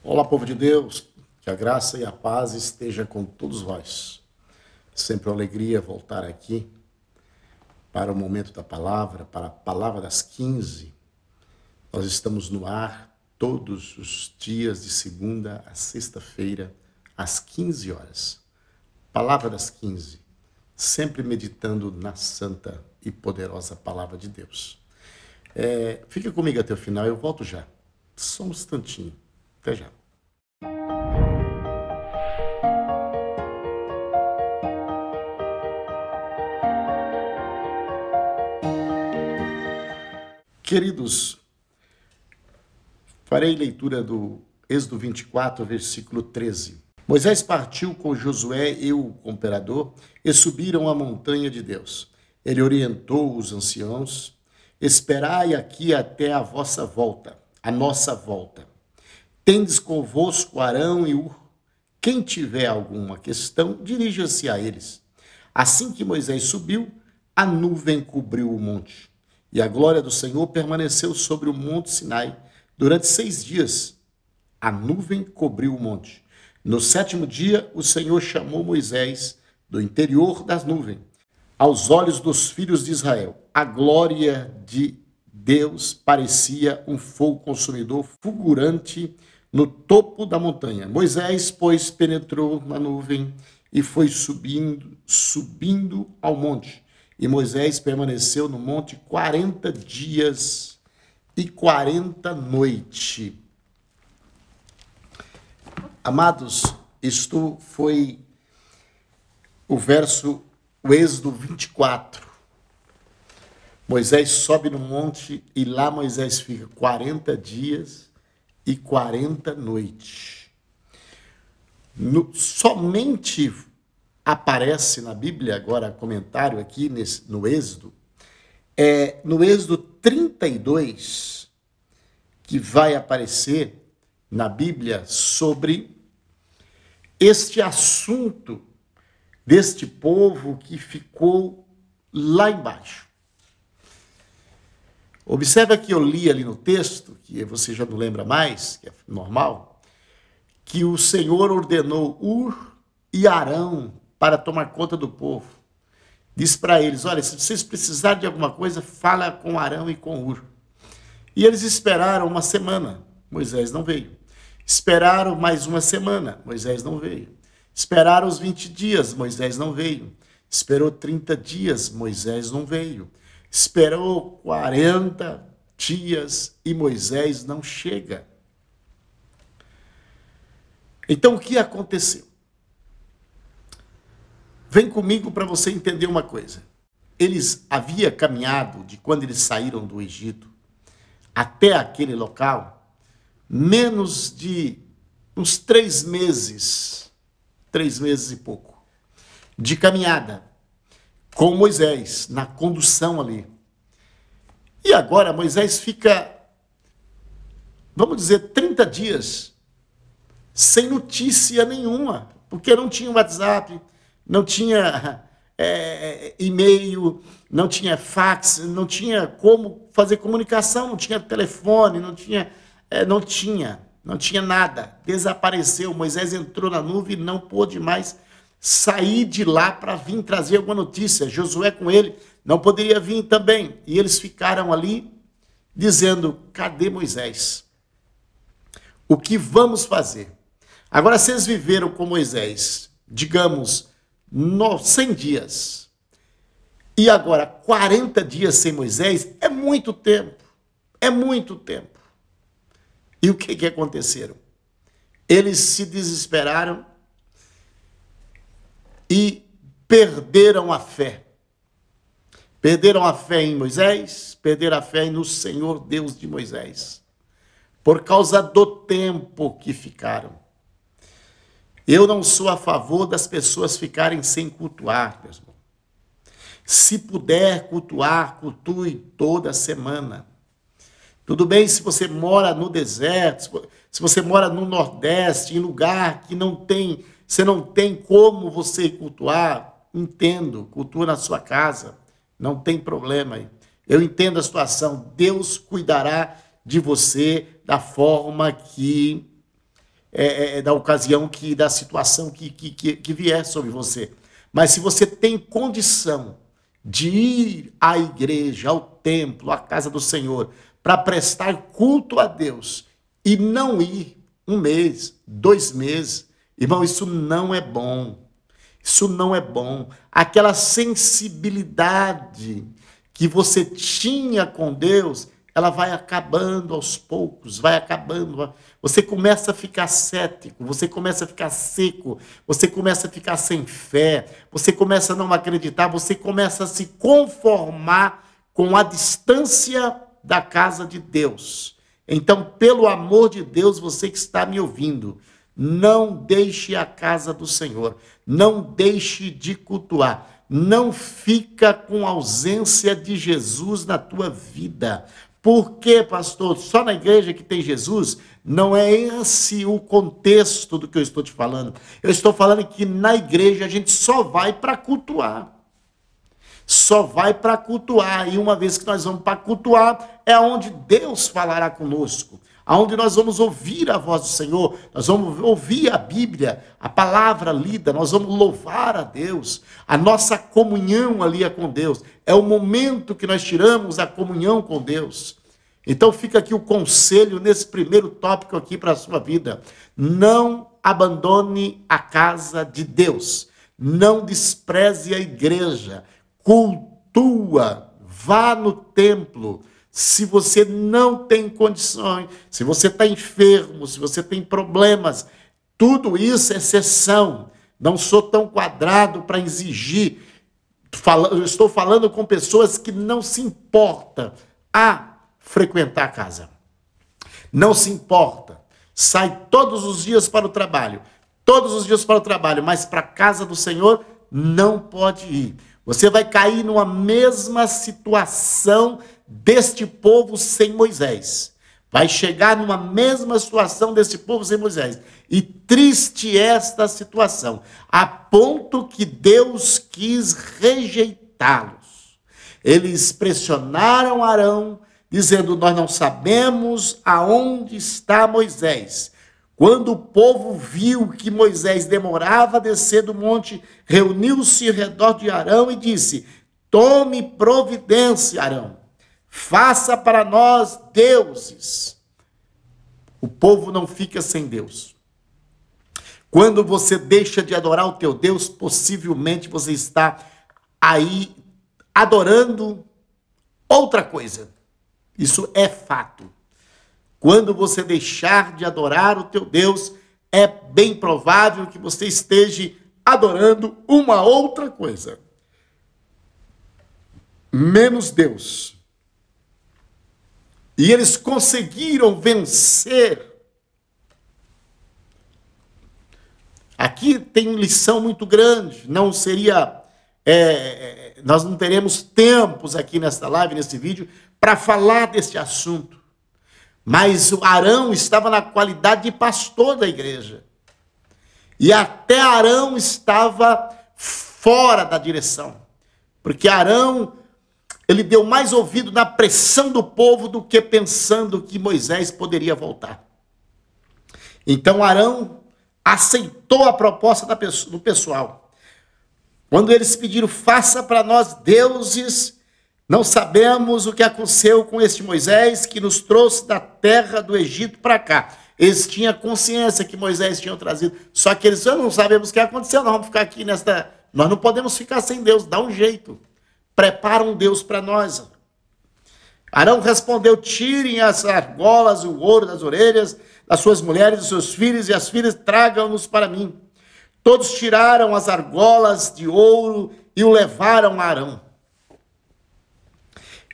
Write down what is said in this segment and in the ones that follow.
Olá, povo de Deus, que a graça e a paz esteja com todos vós. Sempre uma alegria voltar aqui para o momento da palavra, para a palavra das 15. Nós estamos no ar todos os dias de segunda a sexta-feira, às 15 horas. Palavra das 15, sempre meditando na santa e poderosa palavra de Deus. Fica comigo até o final, eu volto já. Só um instantinho. Até já. Queridos, farei leitura do Êxodo 24, versículo 13. Moisés partiu com Josué e o cooperador e subiram a montanha de Deus. Ele orientou os anciãos: esperai aqui até a vossa volta, a nossa volta. Tendes convosco Arão e Hur. Quem tiver alguma questão, dirija-se a eles. Assim que Moisés subiu, a nuvem cobriu o monte. E a glória do Senhor permaneceu sobre o monte Sinai durante 6 dias. A nuvem cobriu o monte. No 7º dia, o Senhor chamou Moisés do interior das nuvens. Aos olhos dos filhos de Israel, a glória de Deus parecia um fogo consumidor fulgurante no topo da montanha. Moisés, pois, penetrou na nuvem e foi subindo ao monte. E Moisés permaneceu no monte 40 dias e 40 noites. Amados, isto foi o Êxodo 24. Moisés sobe no monte e lá Moisés fica 40 dias e 40 noites. Somente aparece na Bíblia, agora comentário aqui no Êxodo, no Êxodo 32, que vai aparecer na Bíblia sobre este assunto deste povo que ficou lá embaixo. Observa que eu li ali no texto, que você já não lembra mais, que é normal, que o Senhor ordenou Hur e Arão para tomar conta do povo. Diz para eles: olha, se vocês precisarem de alguma coisa, fala com Arão e com Hur. E eles esperaram uma semana, Moisés não veio. Esperaram mais uma semana, Moisés não veio. Esperaram os 20 dias, Moisés não veio. Esperou 30 dias, Moisés não veio. Esperou 40 dias e Moisés não chega. Então o que aconteceu? Vem comigo para você entender uma coisa. Eles haviam caminhado de quando eles saíram do Egito até aquele local, menos de uns 3 meses e pouco, de caminhada, com Moisés, na condução ali. E agora Moisés fica, vamos dizer, 30 dias, sem notícia nenhuma, porque não tinha WhatsApp, não tinha e-mail, não tinha fax, não tinha como fazer comunicação, não tinha telefone, não tinha nada. Desapareceu. Moisés entrou na nuvem e não pôde mais sair de lá para vir trazer alguma notícia. Josué com ele não poderia vir também. E eles ficaram ali dizendo: cadê Moisés? O que vamos fazer? Agora, vocês viveram com Moisés, digamos, 100 dias. E agora, 40 dias sem Moisés é muito tempo. É muito tempo. E o que aconteceram? Eles se desesperaram e perderam a fé. Perderam a fé em Moisés, perderam a fé no Senhor Deus de Moisés. Por causa do tempo que ficaram. Eu não sou a favor das pessoas ficarem sem cultuar, meu irmão. Se puder cultuar, cultue toda semana. Tudo bem se você mora no deserto, se você mora no Nordeste, em lugar que você não tem como você cultuar, entendo, cultua na sua casa, não tem problema. Eu entendo a situação, Deus cuidará de você da forma que da ocasião, da situação que vier sobre você. Mas se você tem condição de ir à igreja, ao templo, à casa do Senhor, para prestar culto a Deus, e não ir 1 mês, 2 meses, irmão, isso não é bom. Isso não é bom. Aquela sensibilidade que você tinha com Deus, ela vai acabando aos poucos, vai acabando. Você começa a ficar cético, você começa a ficar seco, você começa a ficar sem fé, você começa a não acreditar, você começa a se conformar com a distância da casa de Deus. Então, pelo amor de Deus, você que está me ouvindo, não deixe a casa do Senhor, não deixe de cultuar, não fica com ausência de Jesus na tua vida. Por quê, pastor? Só na igreja que tem Jesus? Não é esse o contexto do que eu estou te falando. Eu estou falando que na igreja a gente só vai para cultuar. Só vai para cultuar. E uma vez que nós vamos para cultuar, é onde Deus falará conosco. Aonde nós vamos ouvir a voz do Senhor, nós vamos ouvir a Bíblia, a palavra lida, nós vamos louvar a Deus. A nossa comunhão ali é com Deus. É o momento que nós tiramos a comunhão com Deus. Então fica aqui o conselho nesse primeiro tópico aqui para a sua vida. Não abandone a casa de Deus. Não despreze a igreja. Cultua, vá no templo. Se você não tem condições, se você está enfermo, se você tem problemas, tudo isso é exceção. Não sou tão quadrado para exigir. Eu estou falando com pessoas que não se importam a frequentar a casa. Não se importa. Sai todos os dias para o trabalho. Todos os dias para o trabalho, mas para a casa do Senhor não pode ir. Você vai cair numa mesma situação deste povo sem Moisés. Vai chegar numa mesma situação desse povo sem Moisés. E triste esta situação, a ponto que Deus quis rejeitá-los. Eles pressionaram Arão, dizendo: nós não sabemos aonde está Moisés. Quando o povo viu que Moisés demorava a descer do monte, reuniu-se ao redor de Arão e disse: tome providência, Arão. Faça para nós deuses. O povo não fica sem Deus. Quando você deixa de adorar o teu Deus, possivelmente você está aí adorando outra coisa. Isso é fato. Quando você deixar de adorar o teu Deus, é bem provável que você esteja adorando uma outra coisa. Menos Deus. E eles conseguiram vencer. Aqui tem uma lição muito grande. Não seria... nós não teremos tempos aqui nesta live, nesse vídeo, para falar desse assunto. Mas o Arão estava na qualidade de pastor da igreja. E até Arão estava fora da direção. Porque Arão... ele deu mais ouvido na pressão do povo do que pensando que Moisés poderia voltar. Então Arão aceitou a proposta do pessoal. Quando eles pediram: faça para nós deuses, não sabemos o que aconteceu com este Moisés que nos trouxe da terra do Egito para cá. Eles tinham consciência que Moisés tinha trazido. Só que eles não sabemos o que aconteceu, nós vamos ficar aqui nesta... Nós não podemos ficar sem Deus, dá um jeito. Prepara um Deus para nós. Arão respondeu: tirem as argolas, o ouro das orelhas das suas mulheres, dos seus filhos, e as filhas tragam-nos para mim. Todos tiraram as argolas de ouro e o levaram a Arão.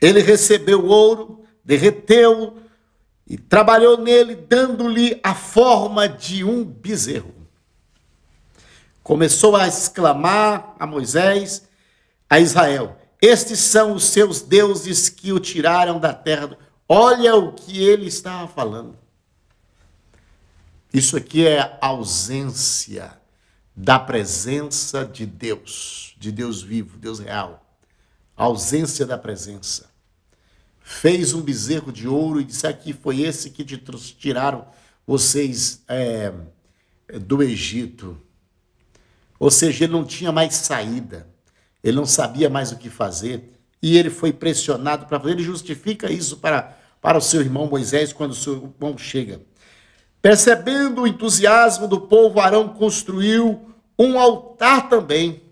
Ele recebeu o ouro, derreteu e trabalhou nele, dando-lhe a forma de um bezerro. Começou a exclamar a Moisés, a Israel: estes são os seus deuses que o tiraram da terra. Olha o que ele estava falando. Isso aqui é a ausência da presença de Deus vivo, Deus real. A ausência da presença. Fez um bezerro de ouro e disse: aqui foi esse que te tiraram vocês do Egito. Ou seja, ele não tinha mais saída, ele não sabia mais o que fazer, e ele foi pressionado para fazer. Ele justifica isso para o seu irmão Moisés quando o seu irmão chega. Percebendo o entusiasmo do povo, Arão construiu um altar também.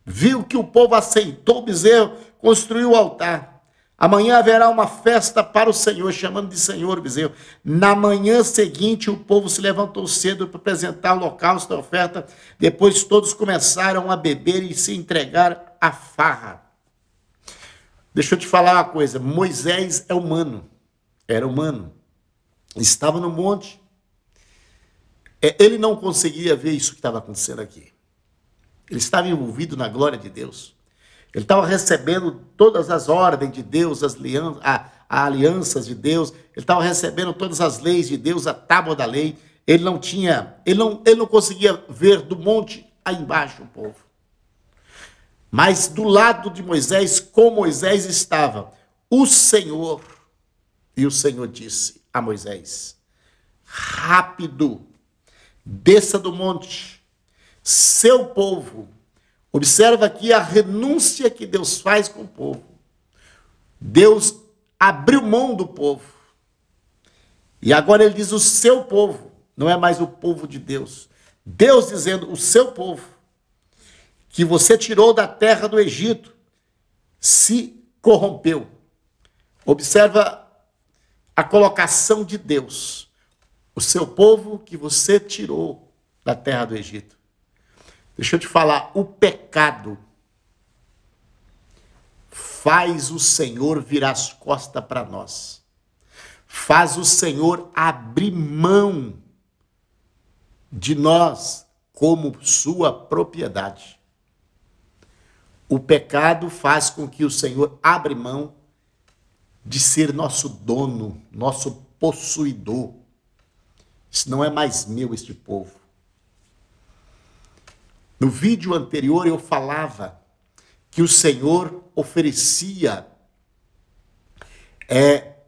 Viu que o povo aceitou o bezerro, construiu o altar. Amanhã haverá uma festa para o Senhor, chamando de Senhor o bezerro. Na manhã seguinte, o povo se levantou cedo para apresentar o holocausto da oferta. Depois todos começaram a beber e se entregar à farra. Deixa eu te falar uma coisa. Moisés é humano. Era humano. Estava no monte. Ele não conseguia ver isso que estava acontecendo aqui. Ele estava envolvido na glória de Deus. Ele estava recebendo todas as ordens de Deus, as alianças de Deus. Ele estava recebendo todas as leis de Deus, a tábua da lei. Ele não conseguia ver do monte aí embaixo o povo. Mas do lado de Moisés, com Moisés estava o Senhor. E o Senhor disse a Moisés: rápido, desça do monte, seu povo. Observa aqui a renúncia que Deus faz com o povo. Deus abriu mão do povo. E agora ele diz o seu povo, não é mais o povo de Deus. Deus dizendo o seu povo, que você tirou da terra do Egito, se corrompeu. Observa a colocação de Deus. O seu povo que você tirou da terra do Egito. Deixa eu te falar, o pecado faz o Senhor virar as costas para nós. Faz o Senhor abrir mão de nós como sua propriedade. O pecado faz com que o Senhor abra mão de ser nosso dono, nosso possuidor. Isso não é mais meu, este povo. No vídeo anterior eu falava que o Senhor oferecia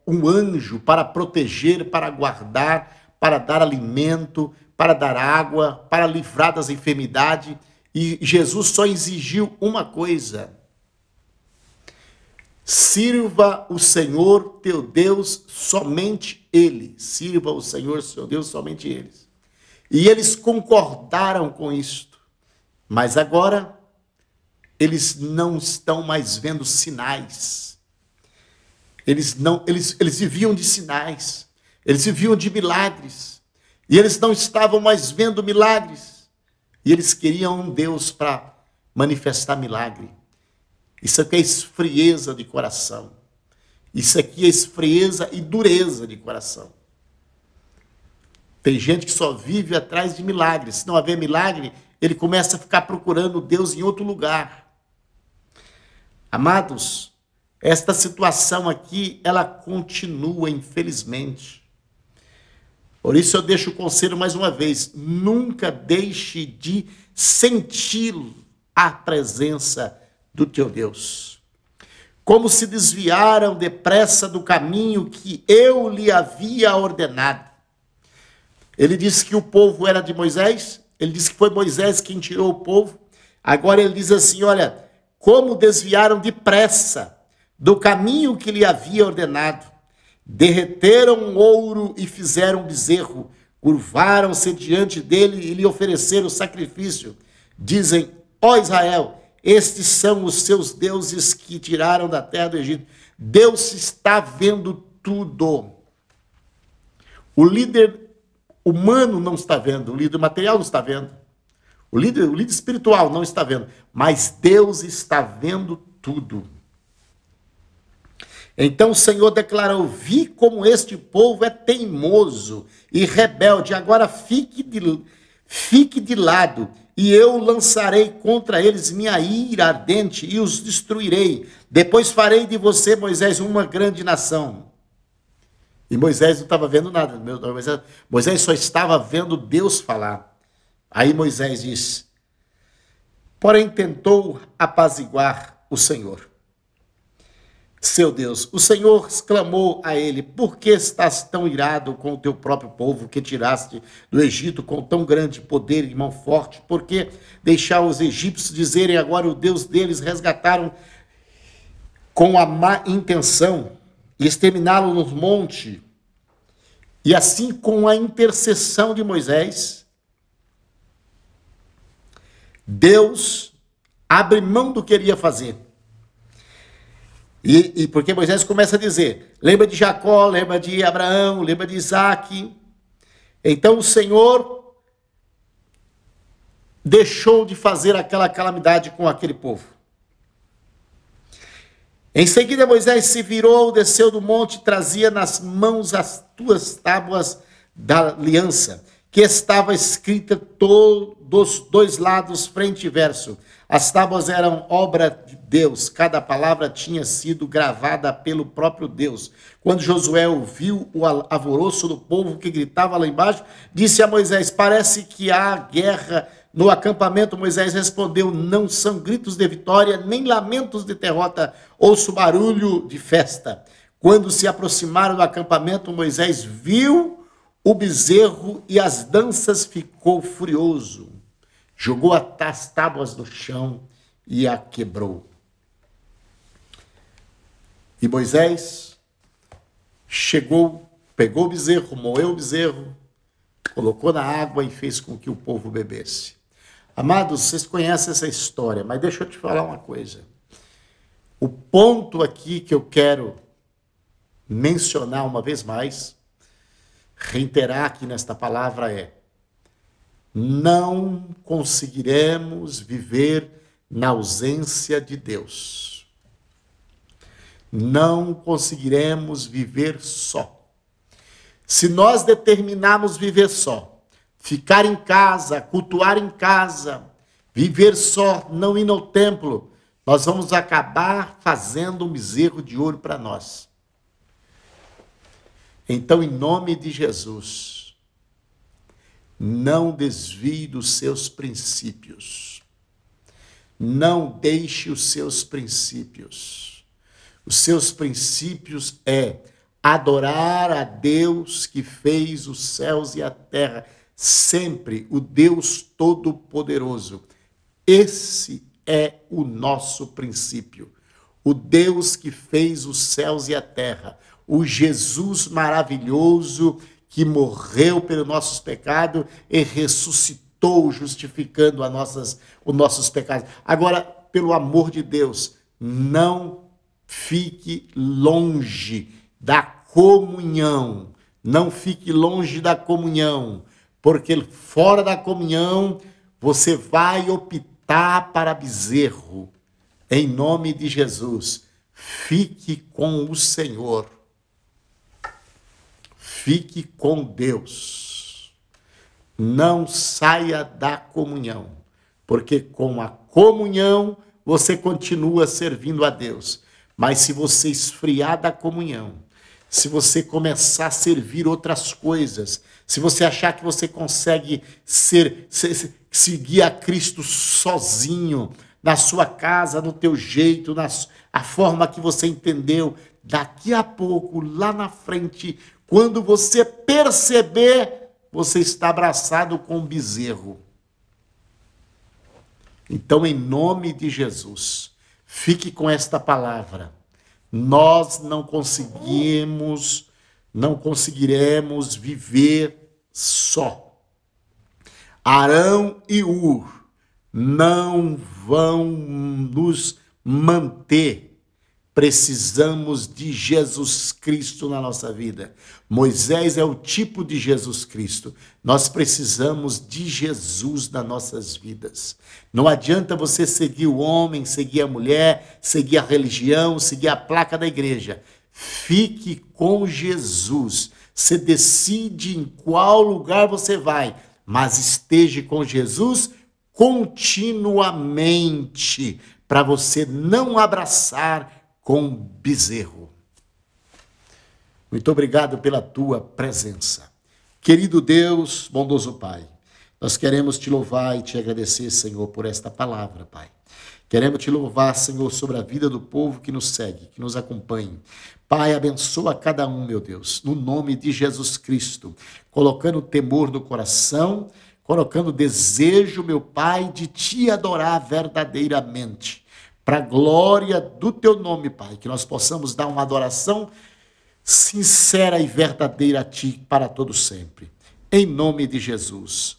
um anjo para proteger, para guardar, para dar alimento, para dar água, para livrar das enfermidades. E Jesus só exigiu uma coisa: sirva o Senhor teu Deus, somente Ele. Sirva o Senhor seu Deus, somente Ele. E eles concordaram com isto. Mas agora, eles não estão mais vendo sinais. Eles viviam de sinais. Eles viviam de milagres. E eles não estavam mais vendo milagres. E eles queriam um Deus para manifestar milagre. Isso aqui é esfrieza de coração. Isso aqui é esfrieza e dureza de coração. Tem gente que só vive atrás de milagres. Se não haver milagre, ele começa a ficar procurando Deus em outro lugar. Amados, esta situação aqui, ela continua, infelizmente. Por isso eu deixo o conselho mais uma vez: nunca deixe de sentir a presença do teu Deus. Como se desviaram depressa do caminho que eu lhe havia ordenado. Ele disse que o povo era de Moisés. Ele disse que foi Moisés quem tirou o povo. Agora ele diz assim, olha, como desviaram depressa do caminho que lhe havia ordenado. Derreteram ouro e fizeram bezerro. Curvaram-se diante dele e lhe ofereceram sacrifício. Dizem, ó Israel, estes são os seus deuses que tiraram da terra do Egito. Deus está vendo tudo. O líder humano não está vendo, o líder material não está vendo, o líder espiritual não está vendo, mas Deus está vendo tudo. Então o Senhor declarou: vi como este povo é teimoso e rebelde, agora fique de lado, e eu lançarei contra eles minha ira ardente e os destruirei. Depois farei de você, Moisés, uma grande nação. E Moisés não estava vendo nada. Moisés só estava vendo Deus falar. Aí Moisés disse, porém tentou apaziguar o Senhor. seu Deus. O Senhor exclamou a ele: por que estás tão irado com o teu próprio povo que tiraste do Egito com tão grande poder e mão forte? Por que deixar os egípcios dizerem agora o Deus deles resgataram com a má intenção e exterminá-lo no monte? E assim, com a intercessão de Moisés, Deus abre mão do que ele ia fazer. E porque Moisés começa a dizer, lembra de Jacó, lembra de Abraão, lembra de Isaac. Então o Senhor deixou de fazer aquela calamidade com aquele povo. Em seguida Moisés se virou, desceu do monte e trazia nas mãos as duas tábuas da aliança, que estava escrita dos dois lados, frente e verso. As tábuas eram obra de Deus, cada palavra tinha sido gravada pelo próprio Deus. Quando Josué ouviu o alvoroço do povo que gritava lá embaixo, disse a Moisés: parece que há guerra no acampamento. Moisés respondeu: não são gritos de vitória, nem lamentos de derrota, ouço barulho de festa. Quando se aproximaram do acampamento, Moisés viu o bezerro e as danças, ficou furioso. Jogou as tábuas no chão e a quebrou. E Moisés chegou, pegou o bezerro, moeu o bezerro, colocou na água e fez com que o povo bebesse. Amados, vocês conhecem essa história, mas deixa eu te falar uma coisa. O ponto aqui que eu quero mencionar uma vez mais, reiterar aqui nesta palavra é: não conseguiremos viver na ausência de Deus. Não conseguiremos viver só. Se nós determinarmos viver só, ficar em casa, cultuar em casa, viver só, não ir ao templo, nós vamos acabar fazendo um bezerro de ouro para nós. Então, em nome de Jesus, não desvie dos seus princípios. Não deixe os seus princípios. Os seus princípios é adorar a Deus que fez os céus e a terra, sempre o Deus Todo-Poderoso. Esse é o nosso princípio. O Deus que fez os céus e a terra, o Jesus maravilhoso que morreu pelos nossos pecados e ressuscitou, justificando os nossos pecados. Agora, pelo amor de Deus, não fique longe da comunhão. Não fique longe da comunhão, porque fora da comunhão você vai optar para bezerro. Em nome de Jesus, fique com o Senhor. Fique com Deus. Não saia da comunhão, porque com a comunhão você continua servindo a Deus. Mas se você esfriar da comunhão, se você começar a servir outras coisas, se você achar que você consegue seguir a Cristo sozinho, na sua casa, no teu jeito, a forma que você entendeu, daqui a pouco, lá na frente, quando você perceber, você está abraçado com um bezerro. Então, em nome de Jesus, fique com esta palavra. Nós não conseguiremos viver só. Arão e Ur não vão nos manter. Precisamos de Jesus Cristo na nossa vida. Moisés é o tipo de Jesus Cristo. Nós precisamos de Jesus nas nossas vidas. Não adianta você seguir o homem, seguir a mulher, seguir a religião, seguir a placa da igreja. Fique com Jesus. Você decide em qual lugar você vai, mas esteja com Jesus continuamente, para você não abraçar com bezerro. Muito obrigado pela tua presença. Querido Deus, bondoso Pai, nós queremos te louvar e te agradecer, Senhor, por esta palavra, Pai. Queremos te louvar, Senhor, sobre a vida do povo que nos segue, que nos acompanha. Pai, abençoa cada um, meu Deus, no nome de Jesus Cristo, colocando temor no coração, colocando desejo, meu Pai, de te adorar verdadeiramente, para a glória do teu nome, Pai, que nós possamos dar uma adoração sincera e verdadeira a ti para todo sempre. Em nome de Jesus.